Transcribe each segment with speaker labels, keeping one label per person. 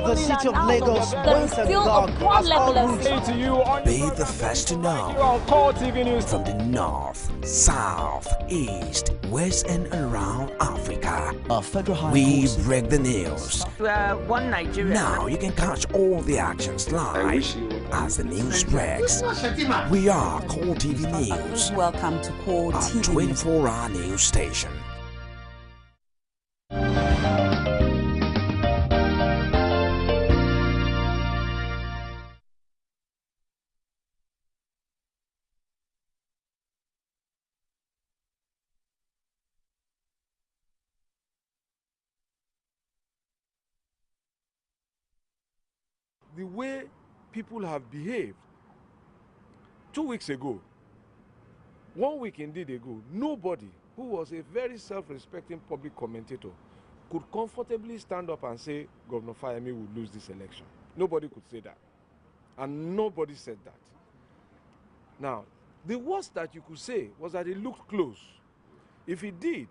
Speaker 1: The city of Lagos once agog has all roots.
Speaker 2: Be the first to know. From the north, south, east, west and around Africa, we break the news.
Speaker 3: One Nigeria.
Speaker 2: Now you can catch all the actions live as the news breaks. We are Core TV News.
Speaker 4: Welcome to Core TV,
Speaker 2: 24-hour news station.
Speaker 5: The way people have behaved 2 weeks ago, 1 week indeed ago, nobody who was a very self-respecting public commentator could comfortably stand up and say Governor Fayemi would lose this election. Nobody could say that. And nobody said that. Now, the worst that you could say was that it looked close. If it did,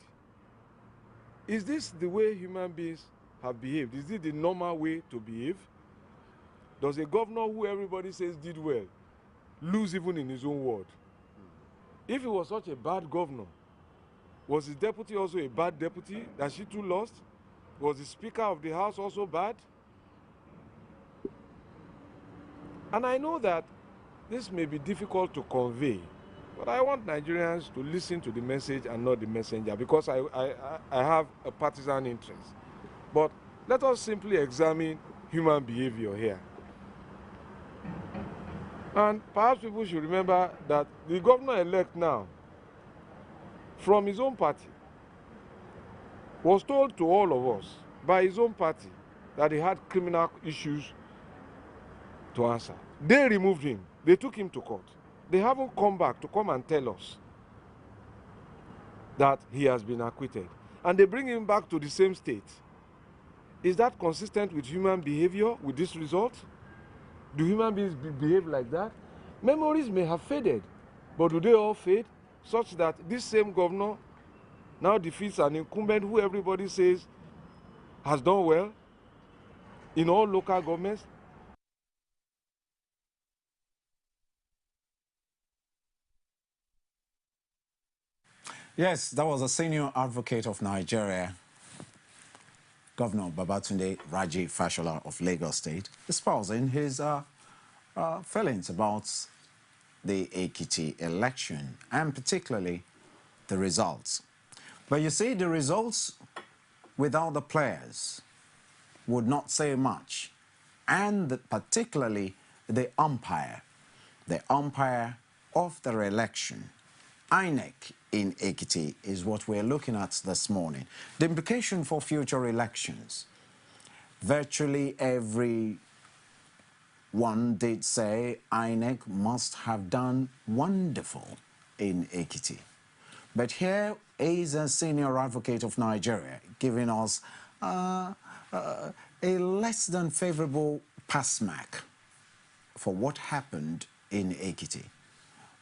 Speaker 5: is this the way human beings have behaved? Is it the normal way to behave? Does a governor who everybody says did well lose even in his own ward? If he was such a bad governor, was his deputy also a bad deputy that she too lost? Was the Speaker of the House also bad? And I know that this may be difficult to convey, but I want Nigerians to listen to the message and not the messenger, because I have a partisan interest. But let us simply examine human behavior here. And perhaps people should remember that the governor-elect now, from his own party, was told to all of us by his own party that he had criminal issues to answer. They removed him. They took him to court. They haven't come back to come and tell us that he has been acquitted. And they bring him back to the same state. Is that consistent with human behavior, with this result? Do human beings behave like that? Memories may have faded, but do they all fade such that this same governor now defeats an incumbent who everybody says has done well in all local governments?
Speaker 6: Yes, that was a senior advocate of Nigeria, Governor Babatunde Raji Fashola of Lagos State, espousing his feelings about the Ekiti election and particularly the results. But you see, the results without the players would not say much, and particularly the umpire of the election, INEC in Ekiti, is what we're looking at this morning. The implication for future elections. Virtually everyone did say INEC must have done wonderful in Ekiti. But here is a senior advocate of Nigeria giving us a less than favorable pass mark for what happened in Ekiti.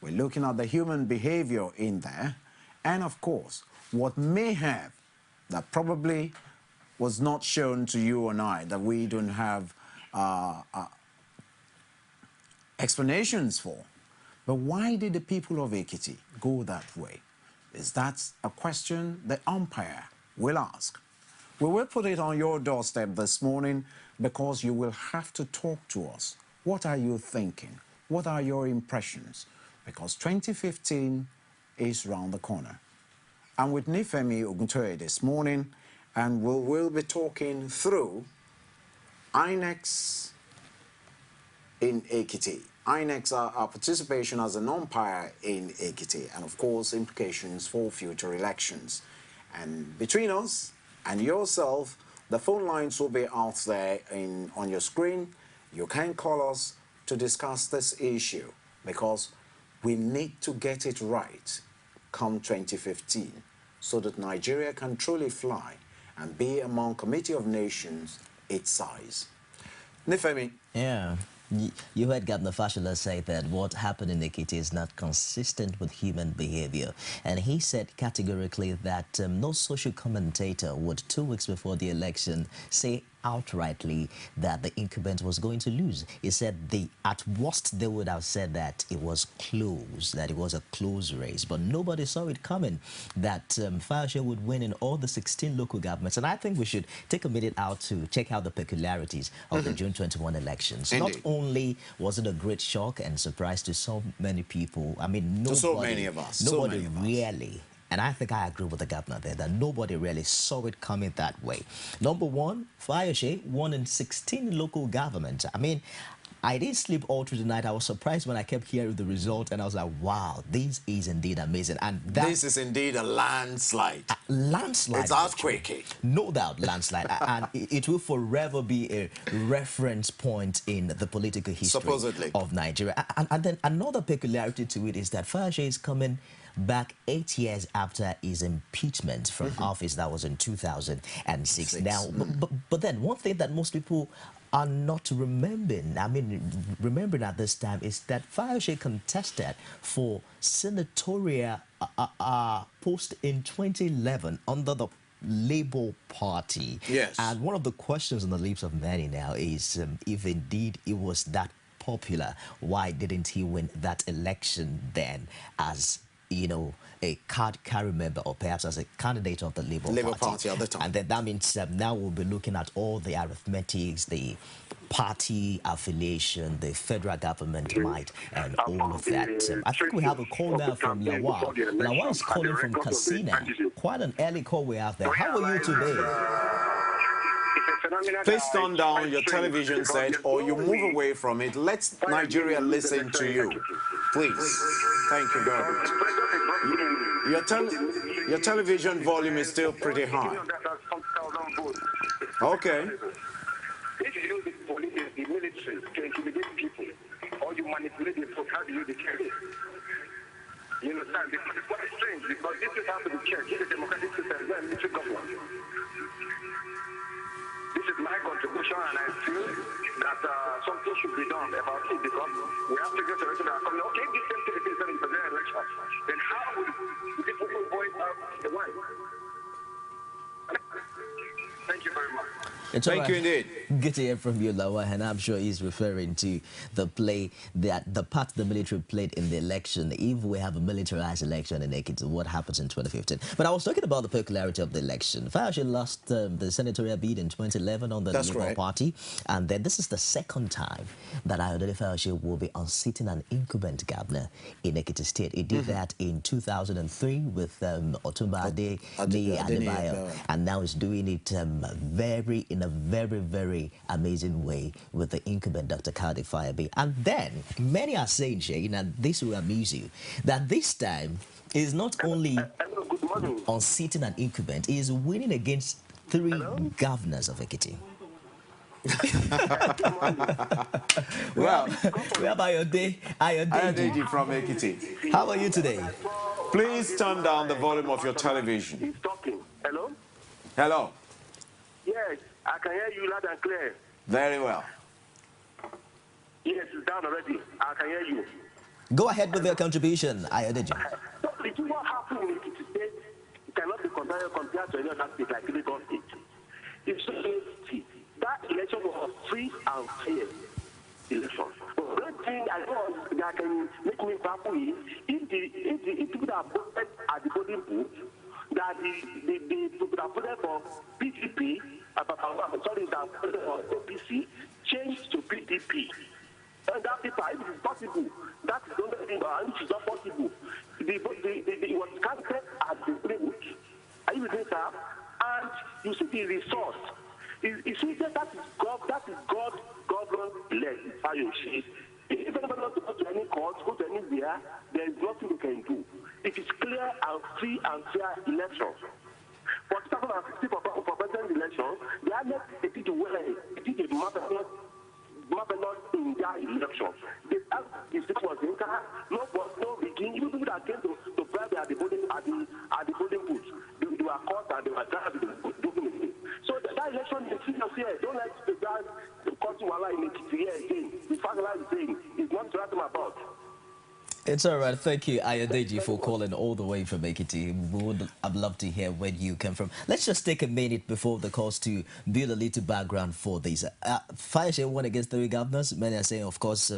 Speaker 6: We're looking at the human behavior in there, and of course, what may have, that probably was not shown to you and I, that we don't have explanations for. But why did the people of Ekiti go that way? Is that a question the umpire will ask? We will put it on your doorstep this morning because you will have to talk to us. What are you thinking? What are your impressions? Because 2015 is round the corner. I'm with Nifemi Oguntoye this morning, and we'll be talking through INEC's in Ekiti. INEC's our participation as an umpire in Ekiti, and of course implications for future elections. And between us and yourself, the phone lines will be out there on your screen. You can call us to discuss this issue, because we need to get it right come 2015 so that Nigeria can truly fly and be among Committee of Nations its size. Nifemi.
Speaker 7: Yeah. You heard Governor Fashola say that what happened in Ekiti is not consistent with human behavior. And he said categorically that no social commentator would 2 weeks before the election say outrightly that the incumbent was going to lose. He said at worst they would have said that it was close, that it was a close race, but nobody saw it coming, that Fayose would win in all the 16 local governments. And I think we should take a minute out to check out the peculiarities of the June 21 elections.
Speaker 6: Indeed.
Speaker 7: Not only was it a great shock and surprise to so many people, I mean, nobody,
Speaker 6: to so many of us.
Speaker 7: Nobody really, and I think I agree with the governor there, that nobody really saw it coming that way. Number one, Fayose won in 16 local governments. I mean, I didn't sleep all through the night. I was surprised when I kept hearing the result, and I was like, wow, this is indeed amazing. And
Speaker 6: this is indeed a landslide.
Speaker 7: A landslide.
Speaker 6: It's earthquake.
Speaker 7: No doubt, landslide. And it will forever be a reference point in the political history
Speaker 6: supposedly
Speaker 7: of Nigeria. And then another peculiarity to it is that Fayose is coming back 8 years after his impeachment from office. That was in 2006. Now, but then one thing that most people are not remembering, remembering at this time, is that Fayose contested for senatorial post in 2011 under the Labour Party.
Speaker 6: Yes. And
Speaker 7: one of the questions on the lips of many now is if indeed it was that popular, why didn't he win that election then as, you know, a card-carry member, or perhaps as a candidate of the Labour Party
Speaker 6: at the time?
Speaker 7: And then that means now we'll be looking at all the arithmetics, the party affiliation, the federal government might, and all of that. I think we have a call now from Lawal. Lawal is calling from Katsina. Quite an early call we have there. How are you today?
Speaker 6: Please turn down your television set or you move away from it. Let Nigeria listen to you. Please. Thank you very much. Your television volume is still pretty high. Okay.
Speaker 3: If you use the police, the military to intimidate people, or you manipulate the folk, how do you declare it? You understand? Because it's quite strange, because this is how to be checked. This is a democratic system, it's not a military government. This is my contribution, and I feel that something should be done about it, because we have to get to election that are coming. Okay, this same thing is in the election. Then how will the people who voice out the one? Thank you very much.
Speaker 6: Thank you indeed.
Speaker 7: Good to hear from you, Lawa, and I'm sure he's referring to the part the military played in the election. If we have a militarized election in Ekiti, what happens in 2015? But I was talking about the peculiarity of the election. Fayose lost the senatorial bid in 2011 on the Labour Party, and then this is the second time that Ayodele Fayose will be unseating an incumbent governor in Ekiti State. He did that in 2003 with Otumba Adebayo, and now he's doing it in a very, very amazing way with the incumbent Dr. Kadi Fayabi. And then many are saying, Shane, and this will amuse you, that this time is not only unseating an incumbent, he is winning against 3 governors of Ekiti. Well, where about your day?
Speaker 6: Ayodeji from Ekiti.
Speaker 7: How are you today?
Speaker 6: Please turn down the volume of your television.
Speaker 3: He's talking. Hello?
Speaker 6: Hello.
Speaker 3: Yes, I can hear you loud and clear.
Speaker 6: Very well.
Speaker 3: Yes, it's down already. I can hear you.
Speaker 7: Go ahead with your contribution, Ayodeji.
Speaker 3: So, what happened in Ekiti State cannot be compared to any other state like Lagos State. It's that election was a free and fair election. But one thing I know that can make me baffled is if people that voted at the voting booth, that the people that voted for PDP, sorry, that voted for APC, changed to PDP. And that people, if it is possible, that is the only thing, and it is not possible. It was counted at the voting booth. Are you with me, sir? And you see the resource. You see that is God government-led Fayose. If anybody wants to go to any court, go to anywhere, there is nothing they can do. It is clear and free and fair election. For 2016 for president election, the INEC did well. It did a marvelous in their election. The state was in no begin. Even people that came to bribe at the voting booth, they were caught and they were doing it. So that election is serious here. Don't let the court wala in Ekiti here again. The fact that is saying is not to write them about.
Speaker 7: It's all right. Thank you, Ayadeji, for calling all the way from Ekiti. I'd love to hear where you come from. Let's just take a minute before the calls to build a little background for this. Fayose won against 3 governors. Many are saying, of course,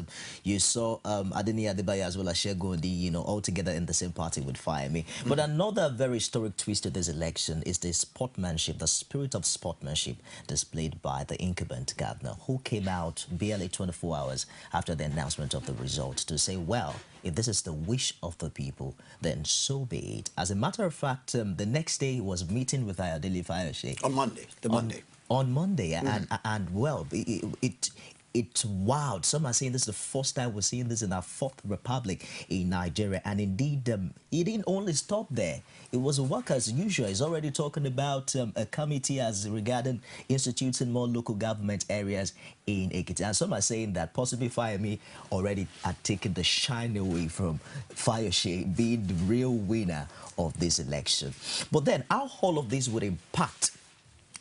Speaker 7: you saw Adeni Adebayo as well as Shegondi, you know, all together in the same party with Fayemi. But another very historic twist to this election is the sportsmanship, the spirit of sportsmanship displayed by the incumbent governor, who came out barely 24 hours after the announcement of the result to say, well, if this is the wish of the people, then so be it. As a matter of fact, the next day he was meeting with Ayodele Fayose.
Speaker 6: On Monday, Monday.
Speaker 7: On Monday, and well, it wowed. Some are saying this is the first time we're seeing this in our 4th republic in Nigeria. And indeed, it didn't only stop there. It was a work as usual. He's already talking about a committee as regarding instituting more local government areas in Ekiti. And some are saying that possibly Fayemi already had taken the shine away from Fayose being the real winner of this election. But then how all of this would impact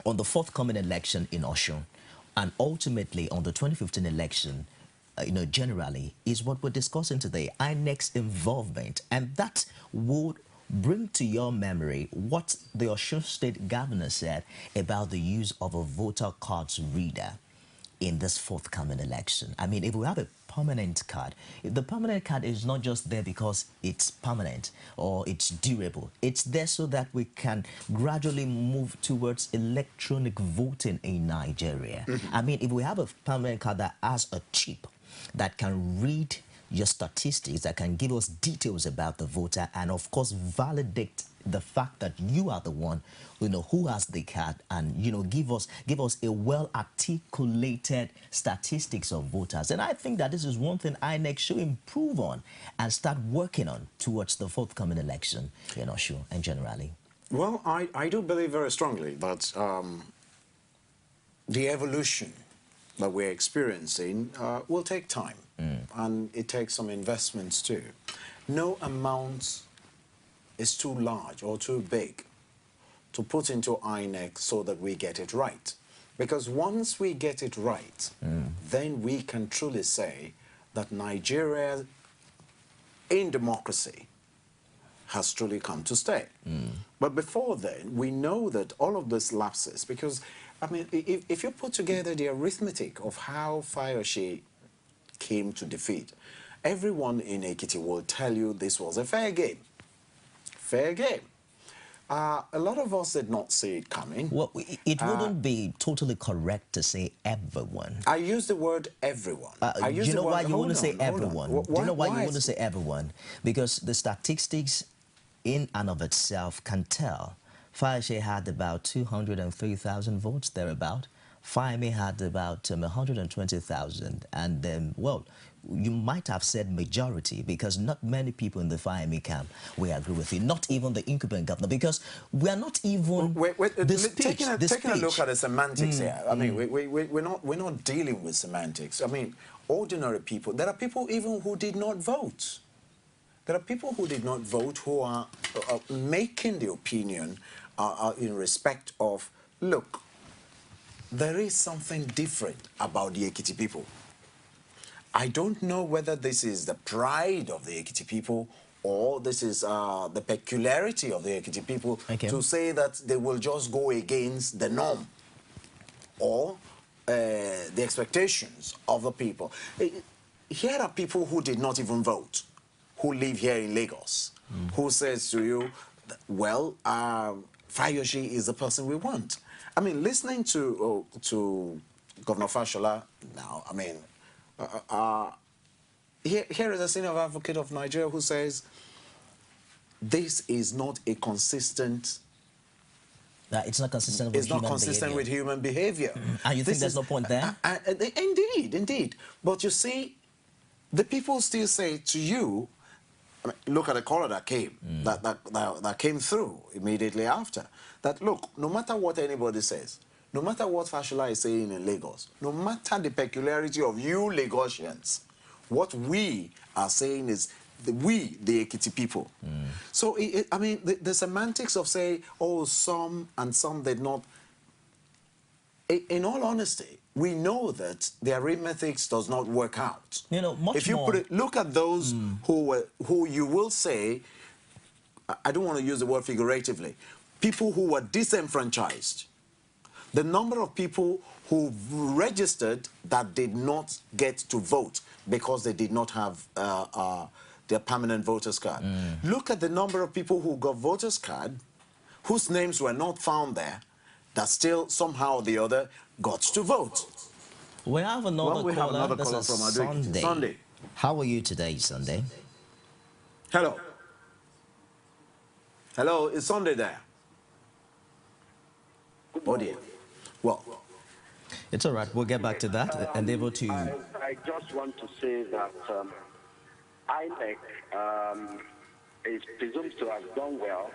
Speaker 7: on the forthcoming election in Osun, and ultimately on the 2015 election, you know, generally, is what we're discussing today, INEC's involvement. And that would bring to your memory what the Osun State governor said about the use of a voter cards reader in this forthcoming election. I mean, if we have a permanent card, the permanent card is not just there because it's permanent or it's durable. It's there so that we can gradually move towards electronic voting in Nigeria. I mean, if we have a permanent card that has a chip that can read your statistics, that can give us details about the voter, and of course validate the fact that you are the one, you know, who has the card, and, you know, give us a well-articulated statistics of voters. And I think that this is one thing INEC should improve on and start working on towards the forthcoming election in Osun and generally.
Speaker 6: Well, I do believe very strongly that the evolution that we're experiencing will take time, and it takes some investments too. No amount is too large or too big to put into INEC so that we get it right. Because once we get it right, then we can truly say that Nigeria in democracy has truly come to stay. But before then, we know that all of this lapses, because, I mean, if you put together the arithmetic of how Fayose came to defeat, everyone in Ekiti will tell you this was a fair game. Fair game. A lot of us did not see it coming.
Speaker 7: Well, it wouldn't be totally correct to say everyone.
Speaker 6: I use the word everyone.
Speaker 7: You know why you wouldn't say everyone? Do you know why you wouldn't say everyone? Because the statistics in and of itself can tell. Fayose had about 203,000 votes, thereabout. Fayemi had about 120,000. And, well, you might have said majority, because not many people in the Fayemi camp will agree with you, not even the incumbent governor, because we are not even
Speaker 6: taking a look at the semantics here. I mean, we're not dealing with semantics. I mean, ordinary people, there are people even who did not vote. There are people who did not vote who are making the opinion in respect of, look, there is something different about the Ekiti people. I don't know whether this is the pride of the Ekiti people or this is the peculiarity of the Ekiti people to say that they will just go against the norm or the expectations of the people. Here are people who did not even vote, who live here in Lagos, who says to you, well, Fayose is the person we want. I mean, listening to Governor Fashola now, I mean, here is a senior advocate of Nigeria who says this is not a consistent.
Speaker 7: It's not consistent with human behavior. It's not consistent
Speaker 6: with human behavior.
Speaker 7: And you think there's no point there?
Speaker 6: Indeed. But you see, the people still say to you, I mean, look at the caller that came, that came through immediately after, that look, no matter what anybody says, no matter what Fashola is saying in Lagos, no matter the peculiarity of you Lagosians, what we are saying is the Ekiti people. So, I mean, the semantics of say, oh, some and some did not, in all honesty, we know that the arithmetic does not work out.
Speaker 7: You know, much
Speaker 6: if you
Speaker 7: more.
Speaker 6: put it, look at those who you will say, I don't want to use the word figuratively, people who were disenfranchised. The number of people who registered that did not get to vote because they did not have their permanent voters card. Look at the number of people who got voters card whose names were not found there that still somehow or the other got to vote.
Speaker 7: We have another
Speaker 6: we
Speaker 7: caller.
Speaker 6: have another
Speaker 7: This
Speaker 6: caller
Speaker 7: is
Speaker 6: from
Speaker 7: Sunday.
Speaker 6: Sunday.
Speaker 7: How are you today, Sunday?
Speaker 6: Hello. Hello, is Sunday there? Oh dear. Well,
Speaker 7: it's all right. We'll get back to that. Endeavor to.
Speaker 3: I just want to say that INEC is presumed to have done well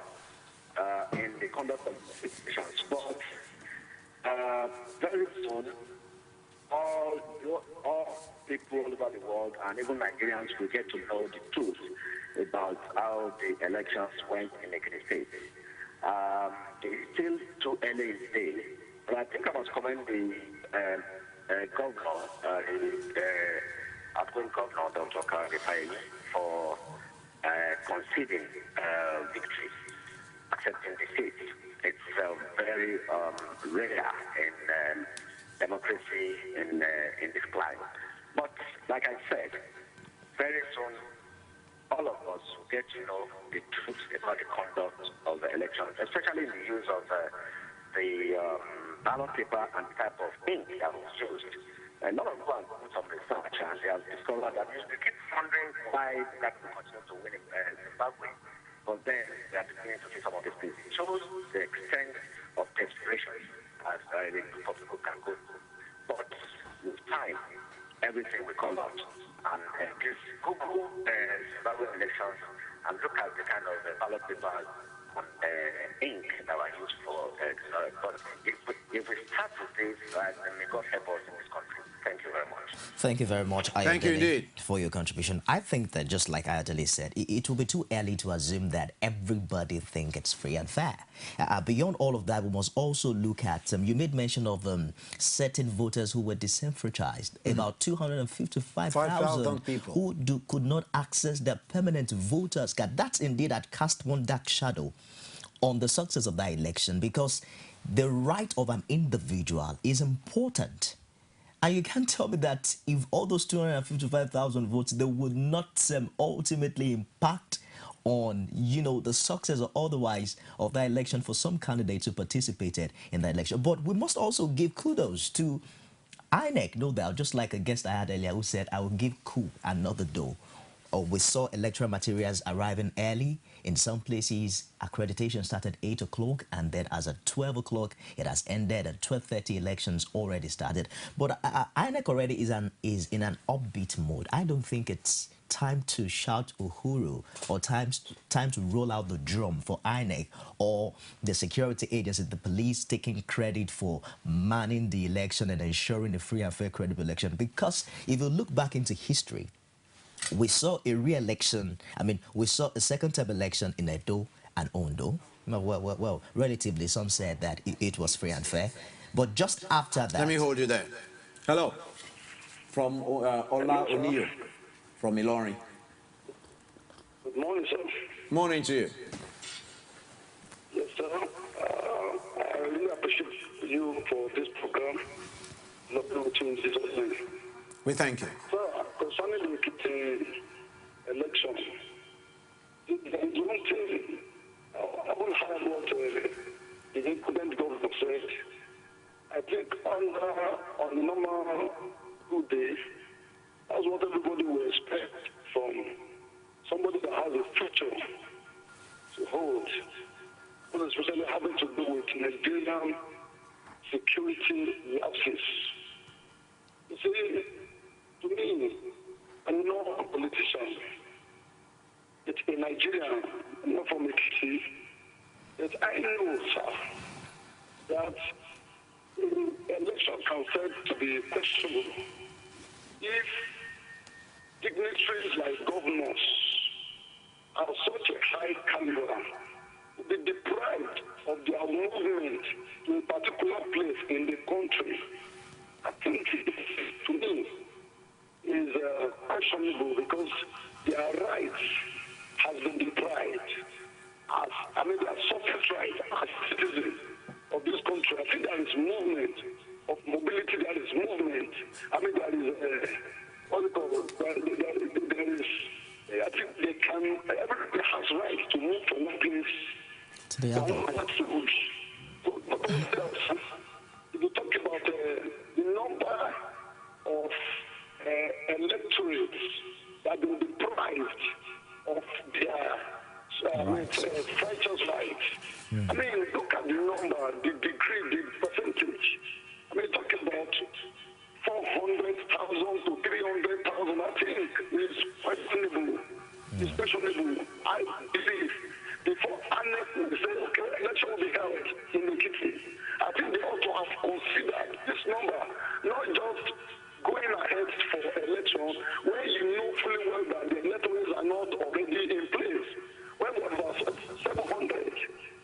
Speaker 3: in the conduct of elections, but very soon, all people all over the world and even Nigerians will get to know the truth about how the elections went in Ekiti State. It's still too early in the day, but I think I must commend the governor, the outgoing governor, Dr. Kari, for conceding victory, accepting defeat. It's very rare in democracy in this climate. But like I said, very soon all of us will get to know the truth about the conduct of the elections, especially in the use of the ballot paper and type of ink that was used. A lot of people have done some research and they have discovered that we keep wondering why that will continue to win in Zimbabwe. But then we are beginning to see some of these things. It shows the extent of desperation as the group of people can go through. But with time, everything will come out. And just Google Zimbabwe elections and look at the kind of ballot papers and ink that were used for. But if we start with this, then may God help us in this country. Thank you very much.
Speaker 7: Thank you very much, Ayodele,
Speaker 6: thank you indeed
Speaker 7: for your contribution. I think that just like Ayodele said, it will be too early to assume that everybody thinks it's free and fair. Beyond all of that, we must also look at, you made mention of certain voters who were disenfranchised, about 255,000
Speaker 6: people
Speaker 7: who could not access their permanent voters card. That's indeed that cast one dark shadow on the success of that election, because the right of an individual is important. And you can't tell me that if all those 255,000 votes, they would not ultimately impact on, you know, the success or otherwise of that election for some candidates who participated in that election. But we must also give kudos to INEC, no doubt, just like a guest I had earlier who said, I will give coup another door. Or we saw electoral materials arriving early. In some places, accreditation started 8 o'clock, and then as at 12 o'clock, it has ended. At 12:30, elections already started. But INEC already is in an upbeat mode. I don't think it's time to shout uhuru or time to roll out the drum for INEC or the security agency, the police taking credit for manning the election and ensuring a free and fair, credible election. Because if you look back into history, we saw a re-election, we saw a second-term election in Edo and Ondo. Well, relatively, some said that it was free and fair. But just after that...
Speaker 6: Let me hold you there. Hello. From Ola Oniyo, from Ilorin.
Speaker 3: Good morning, sir.
Speaker 6: Morning to you.
Speaker 3: Yes, sir. I really appreciate you for this program.
Speaker 6: We thank you.
Speaker 3: Sir, concerning the Ekiti election, the one thing I will have what the incumbent governor said. I think on the normal good day, that's what everybody will expect from somebody that has a future to hold, but especially having to do with Nigerian security lapses. You see, to me, I'm not a politician. It's a Nigerian, I'm not from Ekiti. That I know, sir, that election can fail to be questionable if dignitaries like governors are such a high caliber to be deprived of their movement to a particular place in the country I think to me is questionable because their rights has been deprived. I mean, they are subject rights as citizens of this country. I think there is movement of mobility. There is movement. I mean, there is what do you call it? There is. I think they can. Everybody has rights to move from one place
Speaker 7: to the other.
Speaker 3: If you talk about the number of electorates that have been deprived of their franchise rights. I mean, look at the number, the degree, the percentage. I mean, talking about 400,000 to 300,000, I think is questionable. It's questionable. I believe before INEC will say, okay, election will be held in Ekiti, I think they ought to have considered this number, not just going ahead for election when you know fully well that the electorates are not already in place. When there was 700,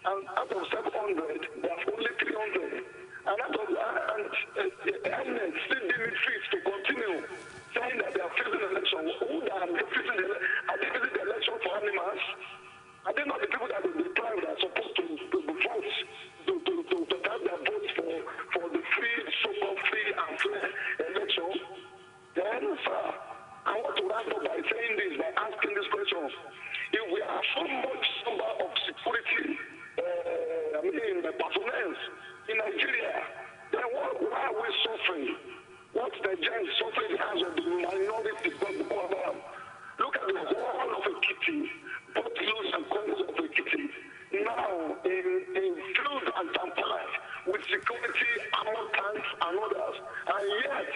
Speaker 3: and out of 700, there's only 300. And out of INEC still deeming fit to continue saying that they are facing election. Who are they facing the election for animals? Are they not the people that are deprived that are supposed to vote, to have their votes for the free, so-called free and fair election? Then, sir, I want to wrap up by saying this, by asking this question. If we have so much number of security, personnel in Nigeria, then why are we suffering? What's the giant suffering in the hands of the minority? Look at the whole of Ekiti, both hills and corners of Ekiti. Now, in field and Kampala, with security, armor tanks, and others, and yet,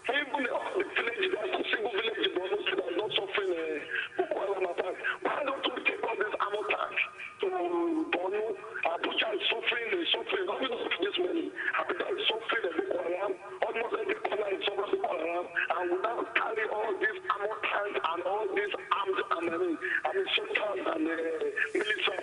Speaker 3: even the village, there's a single village in Borno that is not suffering Boko Haram attack. Why don't we take all this armor tanks to Borno? Abuja is suffering. Not even this morning. Abuja is suffering Boko Haram. Almost every corner is suffering Boko Haram. And we now carry all these armor tanks and all these armed soldiers and military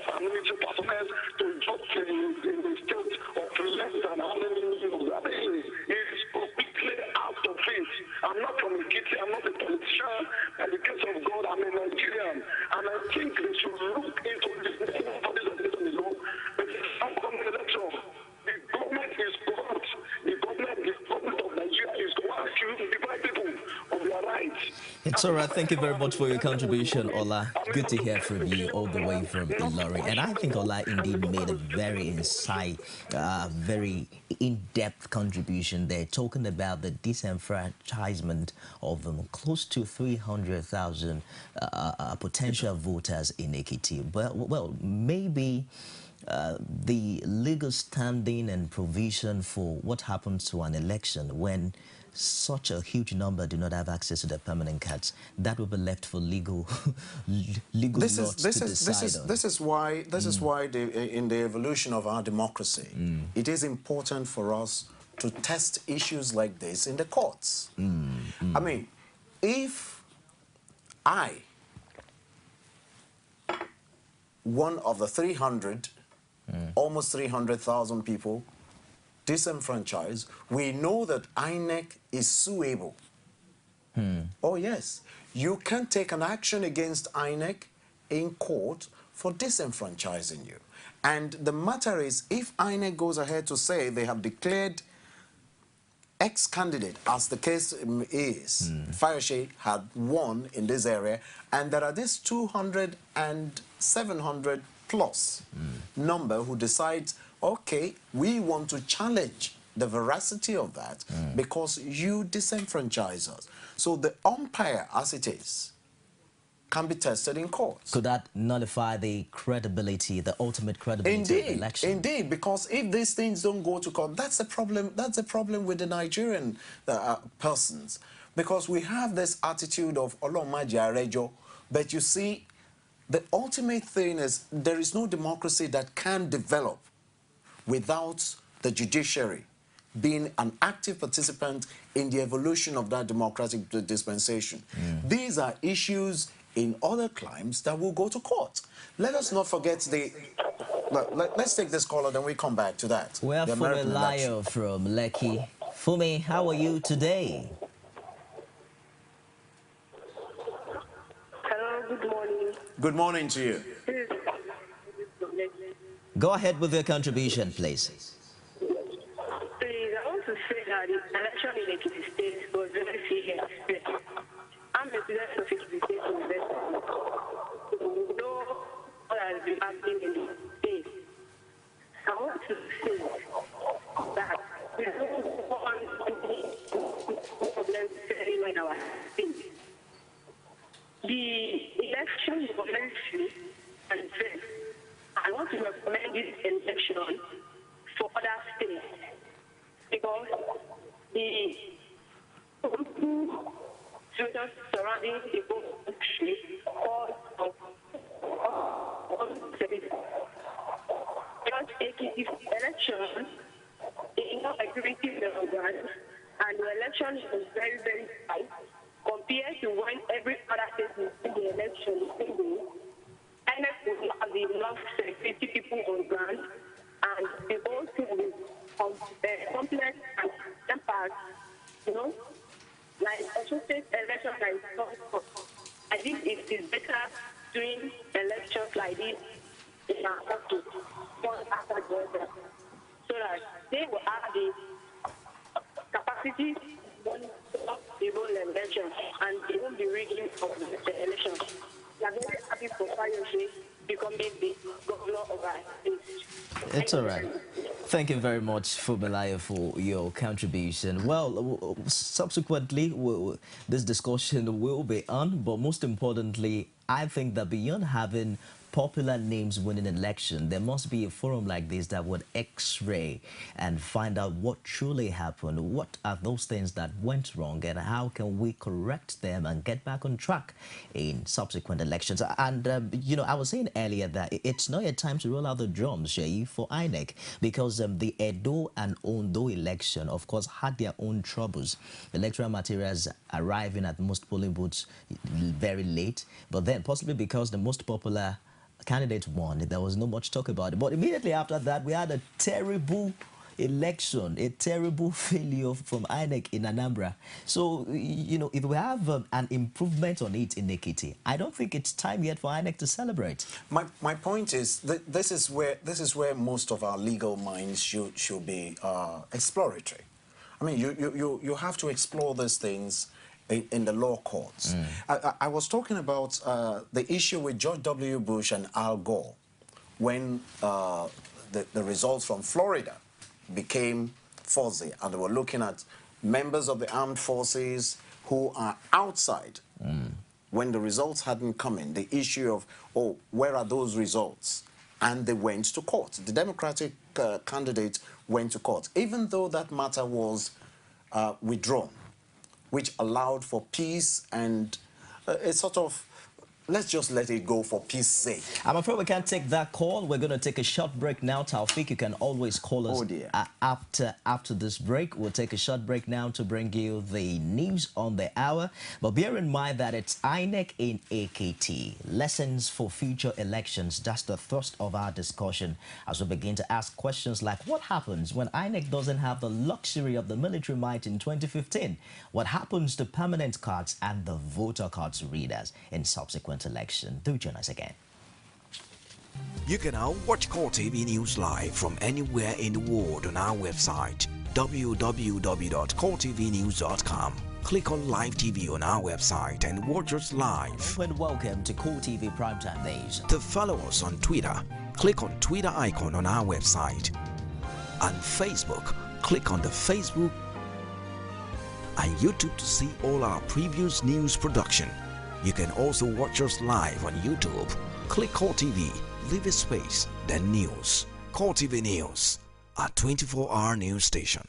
Speaker 3: personnel to just in the state of less than how many millions. I mean, it's completely out of it. I'm not from Ekiti, I'm not a politician. By the grace of God, I'm a Nigerian. And I think they should look into this. But some come election. The government is corrupt. The government of Nigeria is corrupt. You deprive people of their rights.
Speaker 7: It's all right. Thank you very much for your contribution, Ola. Good to hear from you all the way from Ilorin. And I think Ola indeed made a very very in-depth contribution there, talking about the disenfranchisement of close to 300,000 potential voters in Ekiti. Well, maybe the legal standing and provision for what happens to an election when such a huge number do not have access to their permanent cards, that will be left for legal lords to decide.
Speaker 6: This is why in the evolution of our democracy, it is important for us to test issues like this in the courts. I mean, if one of the 300, almost 300,000 people disenfranchised, we know that INEC is suable. Oh yes, you can take an action against INEC in court for disenfranchising you. And the matter is, if INEC goes ahead to say they have declared X candidate, as the case is, Fayose had won in this area, and there are these 200 and 700 plus number who decides, okay, we want to challenge the veracity of that because you disenfranchise us. So the umpire, as it is, can be tested in courts.
Speaker 7: Could that nullify the credibility, the ultimate credibility of the election?
Speaker 6: Indeed, because if these things don't go to court, that's a problem. That's a problem with the Nigerian persons, because we have this attitude of Olomaji, but you see, the ultimate thing is there is no democracy that can develop without the judiciary being an active participant in the evolution of that democratic dispensation. These are issues in other climes that will go to court. Let us not forget the let's take this caller, then we come back to that.
Speaker 7: We have Fumi Layo from Lekki. Fumi, how are you today?
Speaker 4: Hello, good morning.
Speaker 6: Good morning to you.
Speaker 7: Go ahead with your contribution, please.
Speaker 4: Please, I want to say that the election in Ekiti State was very serious. I'm a student of Ekiti State University. We know what has been happening in the state. I want to say that we don't want any problems in our state. The election was very free and fair. I want to recommend this election for other states because the situations surrounding the whole country cause of because Ekiti election is not security level grant, and the election was very, very tight compared to when every other state is in the election. INEC will have enough security people on ground, and the whole thing will be complex and impact, like also state election that is not. I think it is better doing elections like this in our country, one after the other, so that they will have the capacity to stop the whole election, and they won't be rigging of the election. We are very happy for Fayoshi becoming the governor of our state.
Speaker 7: It's all right. Thank you very much, Fumi, for your contribution. Well, subsequently, this discussion will be on, but most importantly, I think that beyond having popular names winning an election, there must be a forum like this that would x-ray and find out what truly happened. What are those things that went wrong, and how can we correct them and get back on track in subsequent elections? And, I was saying earlier that it's not yet time to roll out the drums, Shay, for INEC, because the Edo and Ondo election, of course, had their own troubles. Electoral materials arriving at most polling booths very late, but then possibly because the most popular candidate won, there was not much talk about it. But immediately after that, we had a terrible election, a terrible failure from INEC in Anambra. So, if we have an improvement on it in Ekiti, I don't think it's time yet for INEC to celebrate.
Speaker 6: My point is that this is where most of our legal minds should be exploratory. I mean, you have to explore these things in the law courts. I was talking about the issue with George W. Bush and Al Gore when the results from Florida became fuzzy, and they were looking at members of the armed forces who are outside when the results hadn't come in. The issue of, where are those results? And they went to court. The Democratic candidate went to court, even though that matter was withdrawn, which allowed for peace and a sort of, let's just let it go for peace sake.
Speaker 7: I'm afraid we can't take that call. We're going to take a short break now. Taufik, you can always call us after this break. We'll take a short break now to bring you the news on the hour. But bear in mind that it's INEC in Ekiti. Lessons for future elections. That's the thrust of our discussion as we begin to ask questions like, what happens when INEC doesn't have the luxury of the military might in 2015? What happens to permanent cards and the voter cards readers in subsequent election? Do join us again.
Speaker 2: You can now watch Core TV News live from anywhere in the world on our website www.coretvnews.com. Click on Live TV on our website and watch us live.
Speaker 7: And welcome to Core TV Primetime News.
Speaker 2: To follow us on Twitter, click on Twitter icon on our website. On Facebook, click on the Facebook and YouTube to see all our previous news production. You can also watch us live on YouTube. Click Core TV, leave a space, then News. Core TV News, a 24-hour news station.